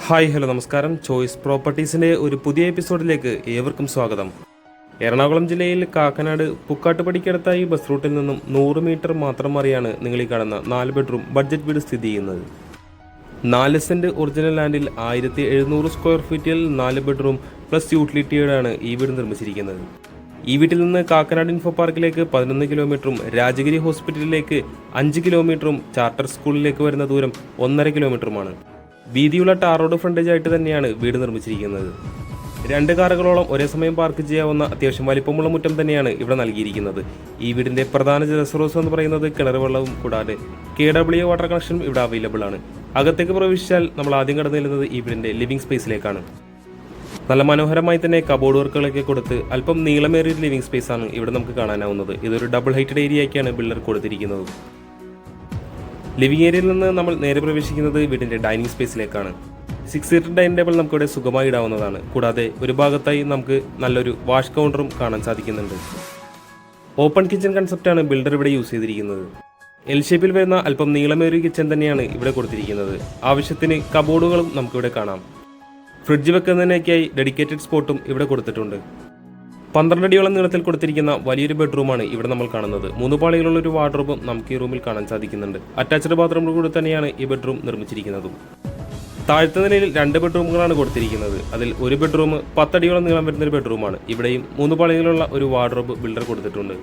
Hi hello നമസ്കാരം. Choice പ്രോപ്പർട്ടീസിൻ്റെ ഒരു പുതിയ എപ്പിസോഡിലേക്ക് ഏവർക്കും സ്വാഗതം. എറണാകുളം ജില്ലയിൽ കാക്കനാട് പുക്കാട്ടുപടിക്കടുത്തായി ബസ് റൂട്ടിൽ നിന്നും 100 മീറ്റർ മാത്രം മാറിയാണ് നിങ്ങൾ ഈ കാണുന്ന 4 ബെഡ്റൂം ബഡ്ജറ്റ് വീട് സ്ഥിതി ചെയ്യുന്നത്. 4 സെന്റ് ഒറിജിനൽ ലാൻഡിൽ 1700 സ്ക്വയർ ഫീറ്റിൽ 4 ബെഡ്റൂം പ്ലസ് യൂട്ടിലിറ്റിയോടാണ് ഈ വീട് നിർമ്മിച്ചിരിക്കുന്നത്. ഈ വീട്ടിൽ നിന്ന് കാക്കനാട് ഇൻഫോ പാർക്കിലേക്ക് 11 കിലോമീറ്ററും രാജഗിരി ഹോസ്പിറ്റലിലേക്ക് 5 കിലോമീറ്ററും ചാർട്ടർ സ്കൂളിലേക്ക് വരുന്ന ദൂരം 1.5 കിലോമീറ്ററുമാണ്. വീതിയുള്ള ടാർ റോഡ് ഫ്രണ്ടേജ് ആയിട്ട് തന്നെയാണ് വീട് നിർമ്മിച്ചിരിക്കുന്നത്. 2 കാറുകളോളം ഒരേ സമയം പാർക്ക് ചെയ്യാവുന്ന അത്യാവശ്യം വലിപ്പമുള്ള മുറ്റം തന്നെയാണ് ഇവിടെ നൽകിയിരിക്കുന്നത്. ഈ വീടിന്റെ പ്രധാന ജലസ്രോതസ് എന്ന് പറയുന്നത് കിണർ വെള്ളവും കൂടാതെ KW വാട്ടർ കണക്ഷനും ഇവിടെ അവൈലബിൾ ആണ്. അകത്തേക്ക് പ്രവേശിച്ചാൽ നമ്മൾ ആദ്യം കടന്നു ചെല്ലുന്നത് ഈ വീടിന്റെ ലിവിംഗ് സ്പേസിലേക്കാണ്. നല്ല മനോഹരമായി തന്നെ കബോർഡ് വർക്കുകളൊക്കെ കൊടുത്ത് അല്പം നീളമേറിയ ലിവിംഗ് സ്പേസ് ആണ് ഇവിടെ നമുക്ക് കാണാനാവുന്നത്. ഇതൊരു ഡബിൾ ഹൈറ്റഡ് ഏരിയയ്ക്കാണ് ബിൽഡർ കൊടുത്തിരിക്കുന്നത്. ലിവിംഗ് ഏരിയയിൽ നിന്ന് നമ്മൾ നേരെ പ്രവേശിക്കുന്നത് വീടിന്റെ ഡൈനിങ് സ്പേസിലേക്കാണ്. 6 സീറ്റർ ഡൈനിങ് ടേബിൾ നമുക്കിവിടെ സുഖമായി ഇടാവുന്നതാണ്. കൂടാതെ ഒരു ഭാഗത്തായി നമുക്ക് നല്ലൊരു വാഷ് കൗണ്ടറും കാണാൻ സാധിക്കുന്നുണ്ട്. ഓപ്പൺ കിച്ചൺ കൺസെപ്റ്റാണ് ബിൽഡർ ഇവിടെ യൂസ് ചെയ്തിരിക്കുന്നത്. എൽ ഷേപ്പിൽ വരുന്ന അല്പം നീളമേറിയ കിച്ചൺ തന്നെയാണ് ഇവിടെ കൊടുത്തിരിക്കുന്നത്. ആവശ്യത്തിന് കബോർഡുകളും നമുക്കിവിടെ കാണാം. ഫ്രിഡ്ജ് വെക്കുന്നതിനൊക്കെയായി ഡെഡിക്കേറ്റഡ് സ്പോട്ടും ഇവിടെ കൊടുത്തിട്ടുണ്ട്. 12 അടിയോളം നീളത്തിൽ കൊടുത്തിരിക്കുന്ന വലിയൊരു ബെഡ്റൂമാണ് ഇവിടെ നമ്മൾ കാണുന്നത്. 3 പാളികളുള്ള ഒരു വാർഡ്രോബും നമുക്ക് ഈ റൂമിൽ കാണാൻ സാധിക്കുന്നുണ്ട്. അറ്റാച്ച്ഡ് ബാത്റൂമിൽ കൂടി തന്നെയാണ് ഈ ബെഡ്റൂം നിർമ്മിച്ചിരിക്കുന്നതും. താഴത്തെ നിലയിൽ 2 ബെഡ്റൂമുകളാണ് കൊടുത്തിരിക്കുന്നത്. അതിൽ ഒരു ബെഡ്റൂം 10 അടിയോളം നീളം വരുന്ന ഒരു ബെഡ്റൂമാണ്. ഇവിടെയും 3 പാളികളുള്ള ഒരു വാർഡ്രോബ് ബിൽഡർ കൊടുത്തിട്ടുണ്ട്.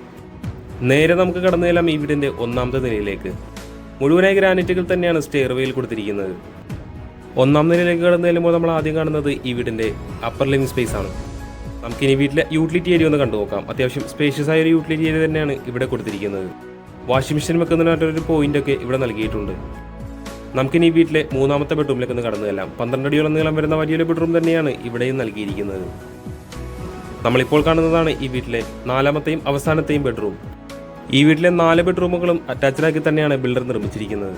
നേരെ നമുക്ക് കടന്നു ചെല്ലാം ഈ വീടിന്റെ 1ാമത്തെ നിലയിലേക്ക്. മുഴുവനായി ഗ്രാനൈറ്റുകൾ തന്നെയാണ് സ്റ്റെയർവേയിൽ കൊടുത്തിരിക്കുന്നത്. 1ാം നിലയിലേക്ക് കടന്നു ചെല്ലുമ്പോൾ നമ്മൾ ആദ്യം കാണുന്നത് ഈ വീടിന്റെ അപ്പർ ലിവിംഗ് സ്പേസ് ആണ്. നമുക്കിനി വീട്ടിലെ യൂട്ടിലിറ്റി ഏരിയ ഒന്ന് കണ്ടു നോക്കാം. അത്യാവശ്യം സ്പേഷ്യസ് ആയ ഒരു യൂട്ടിലിറ്റി ഏരിയ തന്നെയാണ് ഇവിടെ കൊടുത്തിരിക്കുന്നത്. വാഷിംഗ് മെഷീൻ വെക്കുന്നതിനായിട്ടൊരു പോയിന്റൊക്കെ ഇവിടെ നൽകിയിട്ടുണ്ട്. നമുക്കിനി വീട്ടിലെ 3ാമത്തെ ബെഡ്റൂമിലേക്ക് ഒന്ന് കടന്നു ചെല്ലാം. 12 അടിയോളം നീളം വരുന്ന വലിയൊരു ബെഡ്റൂം തന്നെയാണ് ഇവിടെയും നൽകിയിരിക്കുന്നത്. നമ്മളിപ്പോൾ കാണുന്നതാണ് ഈ വീട്ടിലെ 4ാമത്തെയും അവസാനത്തെയും ബെഡ്റൂം. ഈ വീട്ടിലെ 4 ബെഡ്റൂമുകളും അറ്റാച്ച്ഡ് ആക്കി തന്നെയാണ് ബിൽഡർ നിർമ്മിച്ചിരിക്കുന്നത്.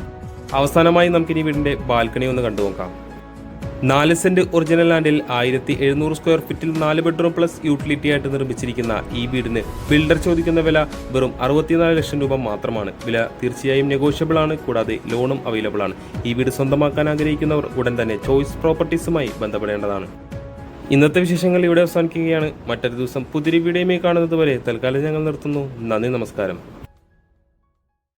അവസാനമായി നമുക്കിനി വീടിന്റെ ബാൽക്കണി ഒന്ന് കണ്ടു നോക്കാം. 4 സെന്റ് ഒറിജിനൽ ലാൻഡിൽ 1700 സ്ക്വയർ ഫീറ്റിൽ 4 ബെഡ്റൂം പ്ലസ് യൂട്ടിലിറ്റി ആയിട്ട് നിർമ്മിച്ചിരിക്കുന്ന ഈ വീടിന് ബിൽഡർ ചോദിക്കുന്ന വില വെറും 64 ലക്ഷം രൂപ മാത്രമാണ്. വില തീർച്ചയായും നെഗോഷ്യബിൾ ആണ്. കൂടാതെ ലോണും അവൈലബിൾ ആണ്. ഈ വീട് സ്വന്തമാക്കാൻ ആഗ്രഹിക്കുന്നവർ ഉടൻ തന്നെ ചോയ്സ് പ്രോപ്പർട്ടീസുമായി ബന്ധപ്പെടേണ്ടതാണ്. ഇന്നത്തെ വിശേഷങ്ങൾ ഇവിടെ അവസാനിക്കുകയാണ്. മറ്റൊരു ദിവസം പുതിയ വീഡിയോയുമായി കാണുന്നത് വരെ തൽക്കാലം ഞങ്ങൾ നിർത്തുന്നു. നന്ദി, നമസ്കാരം.